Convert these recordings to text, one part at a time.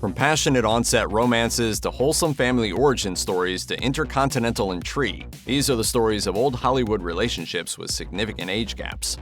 From passionate onset romances to wholesome family origin stories to intercontinental intrigue, these are the stories of old Hollywood relationships with significant age gaps.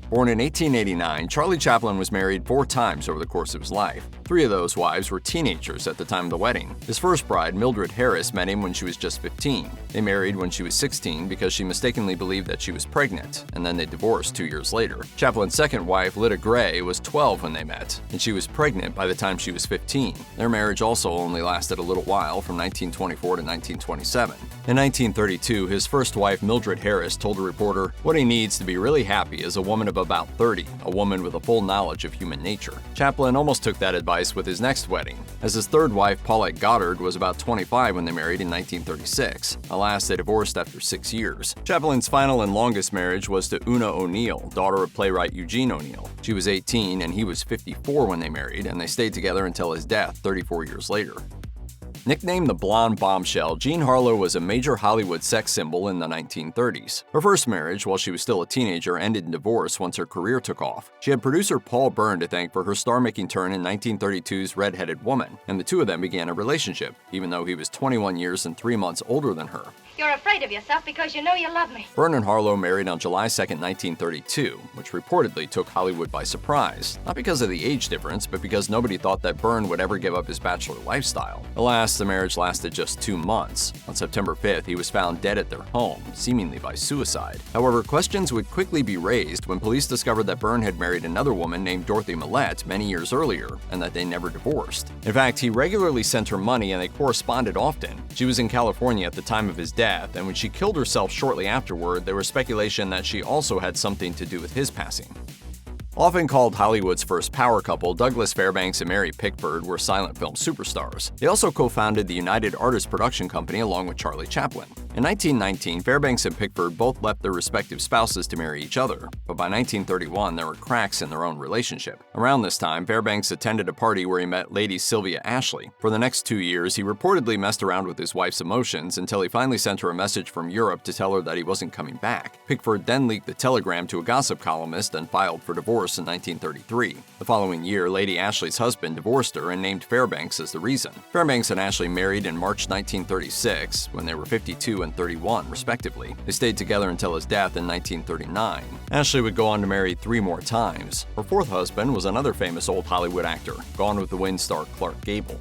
Born in 1889, Charlie Chaplin was married 4 times over the course of his life. 3 of those wives were teenagers at the time of the wedding. His first bride, Mildred Harris, met him when she was just 15. They married when she was 16 because she mistakenly believed that she was pregnant, and then they divorced 2 years later. Chaplin's second wife, Lyda Gray, was 12 when they met, and she was pregnant by the time she was 15. Their marriage also only lasted a little while, from 1924 to 1927. In 1932, his first wife, Mildred Harris, told a reporter, "What he needs to be really happy is a woman of about 30, a woman with a full knowledge of human nature." Chaplin almost took that advice with his next wedding, as his third wife, Paulette Goddard, was about 25 when they married in 1936. Alas, they divorced after 6 years. Chaplin's final and longest marriage was to Una O'Neill, daughter of playwright Eugene O'Neill. She was 18 and he was 54 when they married, and they stayed together until his death 34 years later. Nicknamed the Blonde Bombshell, Jean Harlow was a major Hollywood sex symbol in the 1930s. Her first marriage, while she was still a teenager, ended in divorce once her career took off. She had producer Paul Bern to thank for her star-making turn in 1932's Red-Headed Woman, and the two of them began a relationship, even though he was 21 years and 3 months older than her. You're afraid of yourself because you know you love me. Bern and Harlow married on July 2, 1932, which reportedly took Hollywood by surprise, not because of the age difference, but because nobody thought that Bern would ever give up his bachelor lifestyle. Alas, the marriage lasted just 2 months. On September 5th, he was found dead at their home, seemingly by suicide. However, questions would quickly be raised when police discovered that Bern had married another woman named Dorothy Millette many years earlier, and that they never divorced. In fact, he regularly sent her money and they corresponded often. She was in California at the time of his death, and when she killed herself shortly afterward, there was speculation that she also had something to do with his passing. Often called Hollywood's first power couple, Douglas Fairbanks and Mary Pickford were silent film superstars. They also co-founded the United Artists Production Company along with Charlie Chaplin. In 1919, Fairbanks and Pickford both left their respective spouses to marry each other, but by 1931 there were cracks in their own relationship. Around this time, Fairbanks attended a party where he met Lady Sylvia Ashley. For the next 2 years, he reportedly messed around with his wife's emotions until he finally sent her a message from Europe to tell her that he wasn't coming back. Pickford then leaked the telegram to a gossip columnist and filed for divorce in 1933. The following year, Lady Ashley's husband divorced her and named Fairbanks as the reason. Fairbanks and Ashley married in March 1936 when they were 52 and 31, respectively. They stayed together until his death in 1939. Ashley would go on to marry 3 more times. Her fourth husband was another famous old Hollywood actor, Gone with the Wind star Clark Gable.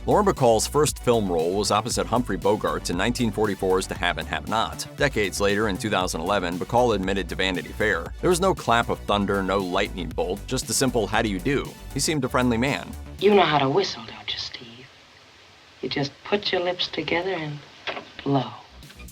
Loren Bacall's first film role was opposite Humphrey Bogart in 1944's To Have and Have Not. Decades later, in 2011, Bacall admitted to Vanity Fair. There was no clap of thunder, no lightning bolt, just a simple "how do you do?" He seemed a friendly man. You know how to whistle, don't you, Steve? You just put your lips together and blow.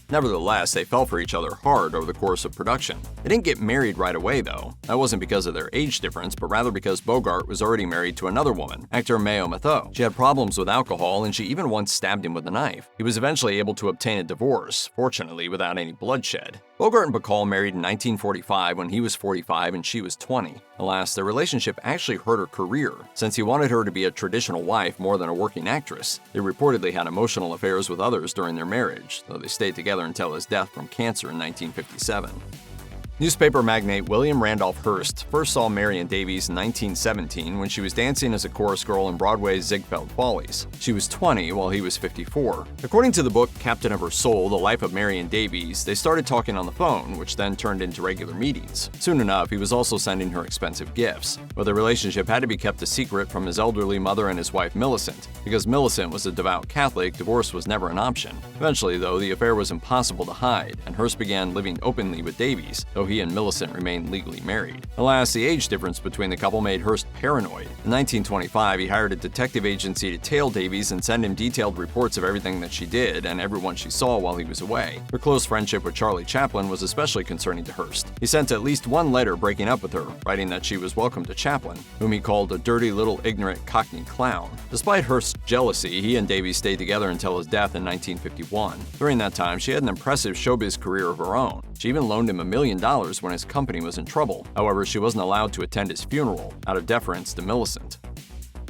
Nevertheless, they fell for each other hard over the course of production. They didn't get married right away, though. That wasn't because of their age difference, but rather because Bogart was already married to another woman, actor Mayo Mathieu. She had problems with alcohol, and she even once stabbed him with a knife. He was eventually able to obtain a divorce, fortunately without any bloodshed. Bogart and Bacall married in 1945 when he was 45 and she was 20. Alas, their relationship actually hurt her career, since he wanted her to be a traditional wife more than a working actress. They reportedly had emotional affairs with others during their marriage, though they stayed together until his death from cancer in 1957. Newspaper magnate William Randolph Hearst first saw Marion Davies in 1917 when she was dancing as a chorus girl in Broadway's Ziegfeld Follies. She was 20 while he was 54. According to the book Captain of Her Soul, The Life of Marion Davies, they started talking on the phone, which then turned into regular meetings. Soon enough, he was also sending her expensive gifts. But the relationship had to be kept a secret from his elderly mother and his wife Millicent. Because Millicent was a devout Catholic, divorce was never an option. Eventually, though, the affair was impossible to hide, and Hearst began living openly with Davies, though he and Millicent remained legally married. Alas, the age difference between the couple made Hearst paranoid. In 1925, he hired a detective agency to tail Davies and send him detailed reports of everything that she did and everyone she saw while he was away. Her close friendship with Charlie Chaplin was especially concerning to Hearst. He sent at least one letter breaking up with her, writing that she was welcome to Chaplin, whom he called a dirty little ignorant Cockney clown. Despite Hearst's jealousy, he and Davies stayed together until his death in 1951. During that time, she had an impressive showbiz career of her own. She even loaned him $1 million when his company was in trouble. However, she wasn't allowed to attend his funeral, out of deference to Millicent.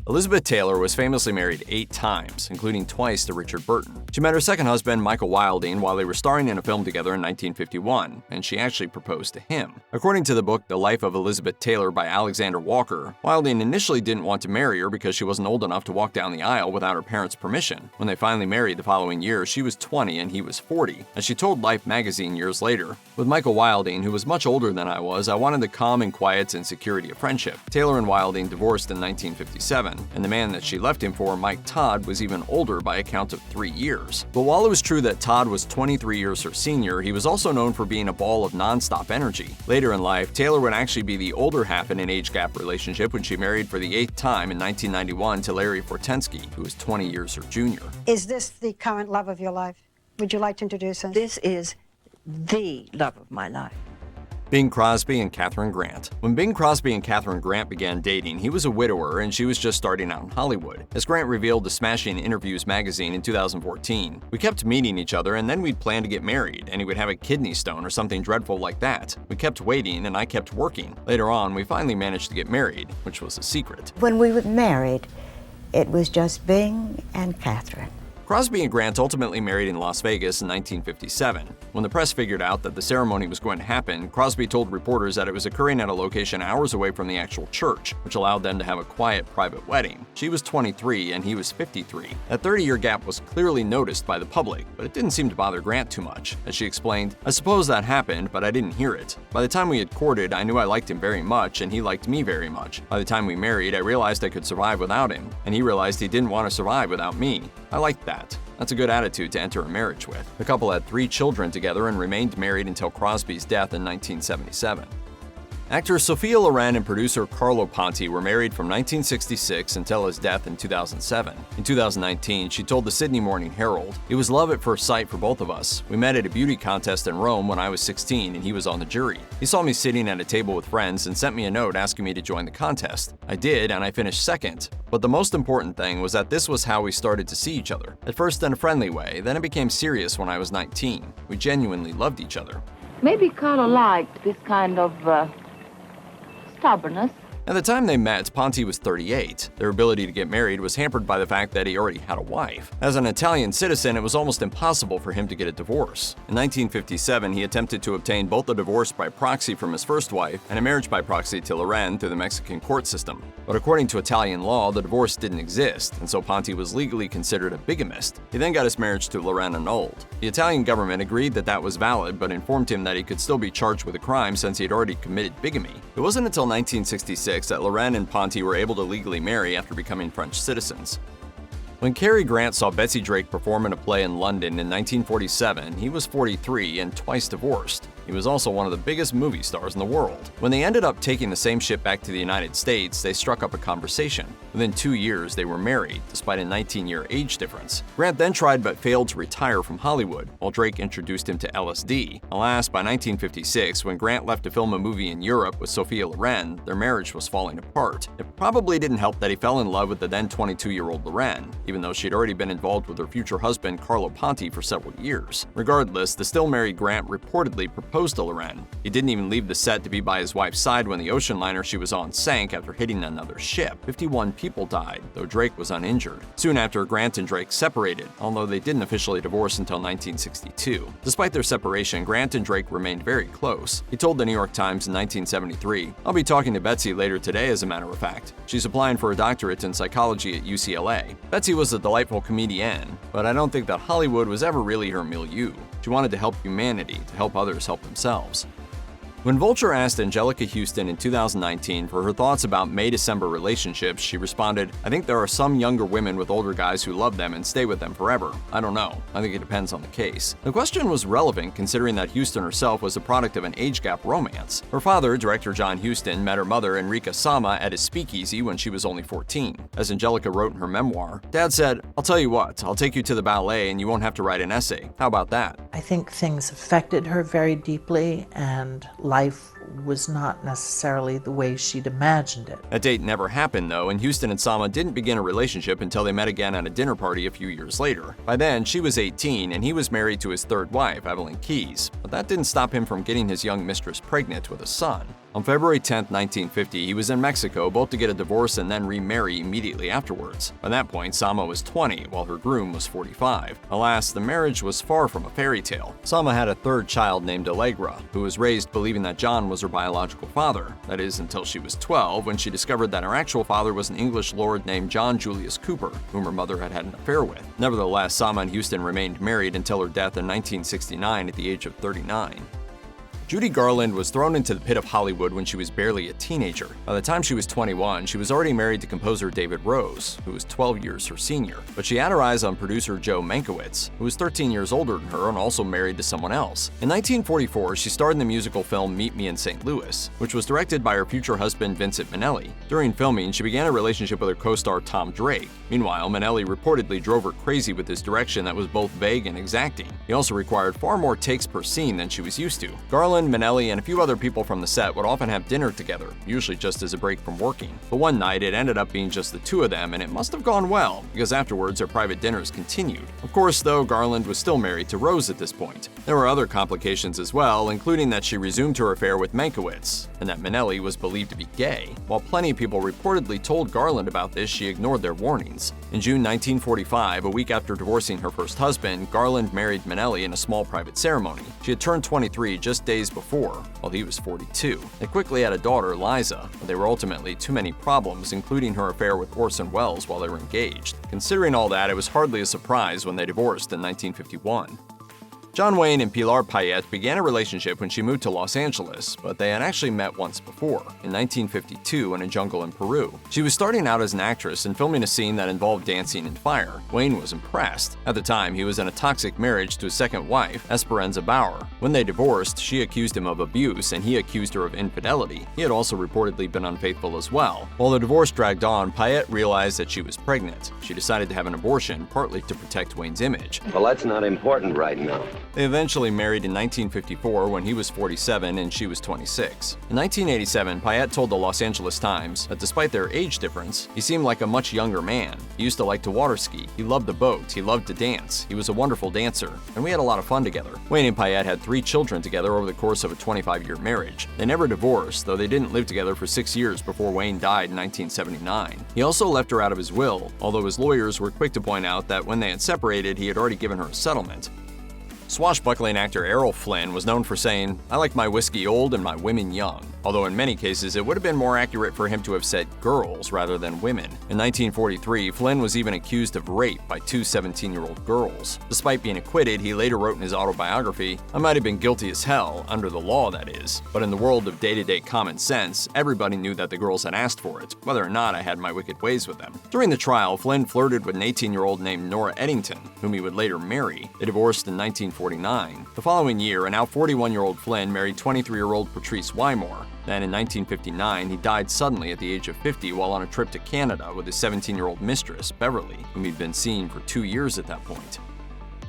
Elizabeth Taylor was famously married 8 times, including twice to Richard Burton. She met her second husband, Michael Wilding, while they were starring in a film together in 1951, and she actually proposed to him. According to the book The Life of Elizabeth Taylor by Alexander Walker, Wilding initially didn't want to marry her because she wasn't old enough to walk down the aisle without her parents' permission. When they finally married the following year, she was 20 and he was 40, as she told Life magazine years later. With Michael Wilding, who was much older than I was, I wanted the calm and quiet and security of friendship. Taylor and Wilding divorced in 1957, and the man that she left him for, Mike Todd, was even older by a count of 3 years. But while it was true that Todd was 23 years her senior, he was also known for being a ball of non-stop energy. Later in life, Taylor would actually be the older half in an age gap relationship when she married for the 8th time in 1991 to Larry Fortensky, who was 20 years her junior. Is this the current love of your life? Would you like to introduce us? This is the love of my life. Bing Crosby and Kathryn Grant. When Bing Crosby and Kathryn Grant began dating, he was a widower and she was just starting out in Hollywood. As Grant revealed to Smashing Interviews magazine in 2014, "We kept meeting each other and then we'd plan to get married, and he would have a kidney stone or something dreadful like that. We kept waiting and I kept working. Later on, we finally managed to get married, which was a secret." When we were married, it was just Bing and Kathryn. Crosby and Grant ultimately married in Las Vegas in 1957. When the press figured out that the ceremony was going to happen, Crosby told reporters that it was occurring at a location hours away from the actual church, which allowed them to have a quiet, private wedding. She was 23 and he was 53. That 30-year gap was clearly noticed by the public, but it didn't seem to bother Grant too much. As she explained, "I suppose that happened, but I didn't hear it. By the time we had courted, I knew I liked him very much and he liked me very much. By the time we married, I realized I could survive without him, and he realized he didn't want to survive without me. I liked that. That's a good attitude to enter a marriage with." The couple had 3 children together and remained married until Crosby's death in 1977. Actor Sophia Loren and producer Carlo Ponti were married from 1966 until his death in 2007. In 2019, she told the Sydney Morning Herald, "It was love at first sight for both of us. We met at a beauty contest in Rome when I was 16 and he was on the jury. He saw me sitting at a table with friends and sent me a note asking me to join the contest. I did, and I finished second. But the most important thing was that this was how we started to see each other. At first in a friendly way, then it became serious when I was 19. We genuinely loved each other." Maybe Carlo liked this kind of stubbornness. At the time they met, Ponti was 38. Their ability to get married was hampered by the fact that he already had a wife. As an Italian citizen, it was almost impossible for him to get a divorce. In 1957, he attempted to obtain both a divorce by proxy from his first wife and a marriage by proxy to Loren through the Mexican court system. But according to Italian law, the divorce didn't exist, and so Ponti was legally considered a bigamist. He then got his marriage to Loren annulled. The Italian government agreed that that was valid, but informed him that he could still be charged with a crime since he had already committed bigamy. It wasn't until 1966 that Loren and Ponti were able to legally marry after becoming French citizens. When Cary Grant saw Betsy Drake perform in a play in London in 1947, he was 43 and twice divorced. He was also one of the biggest movie stars in the world. When they ended up taking the same ship back to the United States, they struck up a conversation. Within 2 years, they were married, despite a 19-year age difference. Grant then tried but failed to retire from Hollywood, while Drake introduced him to LSD. Alas, by 1956, when Grant left to film a movie in Europe with Sophia Loren, their marriage was falling apart. It probably didn't help that he fell in love with the then 22-year-old Loren, even though she'd already been involved with her future husband Carlo Ponti for several years. Regardless, the still married Grant reportedly proposed to Loren. He didn't even leave the set to be by his wife's side when the ocean liner she was on sank after hitting another ship. 51 people died, though Drake was uninjured. Soon after, Grant and Drake separated, although they didn't officially divorce until 1962. Despite their separation, Grant and Drake remained very close. He told the New York Times in 1973, "I'll be talking to Betsy later today, as a matter of fact. She's applying for a doctorate in psychology at UCLA. Betsy was a delightful comedienne, but I don't think that Hollywood was ever really her milieu. She wanted to help humanity, to help others help themselves." When Vulture asked Angelica Huston in 2019 for her thoughts about May-December relationships, she responded, "I think there are some younger women with older guys who love them and stay with them forever. I don't know. I think it depends on the case." The question was relevant considering that Huston herself was a product of an age gap romance. Her father, director John Huston, met her mother, Enrica Soma, at his speakeasy when she was only 14. As Angelica wrote in her memoir, "Dad said, 'I'll tell you what, I'll take you to the ballet and you won't have to write an essay. How about that?'" I think things affected her very deeply, and life was not necessarily the way she'd imagined it. That date never happened, though, and Huston and Soma didn't begin a relationship until they met again at a dinner party a few years later. By then, she was 18, and he was married to his third wife, Evelyn Keyes, but that didn't stop him from getting his young mistress pregnant with a son. On February 10, 1950, he was in Mexico, both to get a divorce and then remarry immediately afterwards. By that point, Soma was 20, while her groom was 45. Alas, the marriage was far from a fairy tale. Soma had a third child named Allegra, who was raised believing that John was her biological father. That is, until she was 12, when she discovered that her actual father was an English lord named John Julius Cooper, whom her mother had had an affair with. Nevertheless, Soma and Huston remained married until her death in 1969 at the age of 39. Judy Garland was thrown into the pit of Hollywood when she was barely a teenager. By the time she was 21, she was already married to composer David Rose, who was 12 years her senior. But she had her eyes on producer Joe Mankiewicz, who was 13 years older than her and also married to someone else. In 1944, she starred in the musical film Meet Me in St. Louis, which was directed by her future husband Vincent Minnelli. During filming, she began a relationship with her co-star Tom Drake. Meanwhile, Minnelli reportedly drove her crazy with his direction that was both vague and exacting. He also required far more takes per scene than she was used to. Garland, Minnelli, and a few other people from the set would often have dinner together, usually just as a break from working. But one night, it ended up being just the two of them, and it must have gone well, because afterwards their private dinners continued. Of course, though, Garland was still married to Rose at this point. There were other complications as well, including that she resumed her affair with Mankiewicz, and that Minnelli was believed to be gay. While plenty of people reportedly told Garland about this, she ignored their warnings. In June 1945, a week after divorcing her first husband, Garland married Minnelli in a small private ceremony. She had turned 23 just days before, while he was 42. They quickly had a daughter, Liza, but there were ultimately too many problems, including her affair with Orson Welles while they were engaged. Considering all that, it was hardly a surprise when they divorced in 1951. John Wayne and Pilar Pallete began a relationship when she moved to Los Angeles, but they had actually met once before, in 1952 in a jungle in Peru. She was starting out as an actress and filming a scene that involved dancing and fire. Wayne was impressed. At the time, he was in a toxic marriage to his second wife, Esperanza Bauer. When they divorced, she accused him of abuse and he accused her of infidelity. He had also reportedly been unfaithful as well. While the divorce dragged on, Pallete realized that she was pregnant. She decided to have an abortion, partly to protect Wayne's image. Well, that's not important right now. They eventually married in 1954 when he was 47 and she was 26. In 1987, Pallete told the Los Angeles Times that despite their age difference, he seemed like a much younger man. He used to like to water ski, he loved the boat, he loved to dance, he was a wonderful dancer, and we had a lot of fun together. Wayne and Pallete had 3 children together over the course of a 25-year marriage. They never divorced, though they didn't live together for 6 years before Wayne died in 1979. He also left her out of his will, although his lawyers were quick to point out that when they had separated, he had already given her a settlement. Swashbuckling actor Errol Flynn was known for saying, "I like my whiskey old and my women young," although in many cases it would have been more accurate for him to have said girls rather than women. In 1943, Flynn was even accused of rape by 2 17-year-old girls. Despite being acquitted, he later wrote in his autobiography, "I might have been guilty as hell, under the law that is, but in the world of day-to-day common sense, everybody knew that the girls had asked for it, whether or not I had my wicked ways with them." During the trial, Flynn flirted with an 18-year-old named Nora Eddington, whom he would later marry. They divorced in 1949. The following year, a now 41-year-old Flynn married 23-year-old Patrice Wymore. Then in 1959, he died suddenly at the age of 50 while on a trip to Canada with his 17-year-old mistress, Beverly, whom he'd been seeing for 2 years at that point.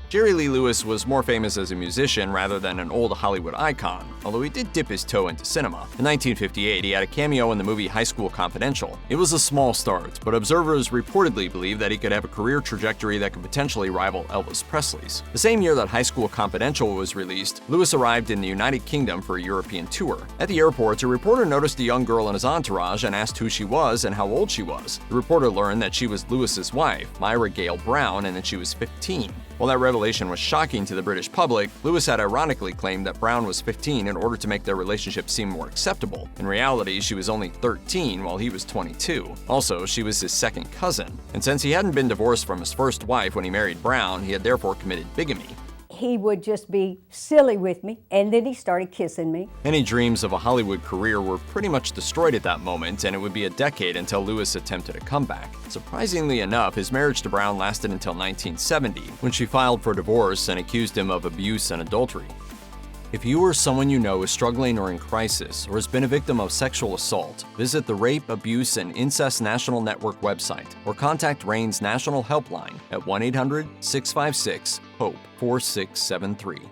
Jerry Lee Lewis was more famous as a musician rather than an old Hollywood icon, although he did dip his toe into cinema. In 1958, he had a cameo in the movie High School Confidential. It was a small start, but observers reportedly believe that he could have a career trajectory that could potentially rival Elvis Presley's. The same year that High School Confidential was released, Lewis arrived in the United Kingdom for a European tour. At the airport, a reporter noticed a young girl in his entourage and asked who she was and how old she was. The reporter learned that she was Lewis's wife, Myra Gale Brown, and that she was 15. While that revelation was shocking to the British public, Lewis had ironically claimed that Brown was 15 in order to make their relationship seem more acceptable. In reality, she was only 13 while he was 22. Also, she was his second cousin. And since he hadn't been divorced from his first wife when he married Brown, he had therefore committed bigamy. He would just be silly with me, and then he started kissing me. Any dreams of a Hollywood career were pretty much destroyed at that moment, and it would be a decade until Lewis attempted a comeback. Surprisingly enough, his marriage to Brown lasted until 1970, when she filed for divorce and accused him of abuse and adultery. If you or someone you know is struggling or in crisis or has been a victim of sexual assault, visit the Rape, Abuse, and Incest National Network website or contact RAIN's National Helpline at 1-800-656-HOPE-4673.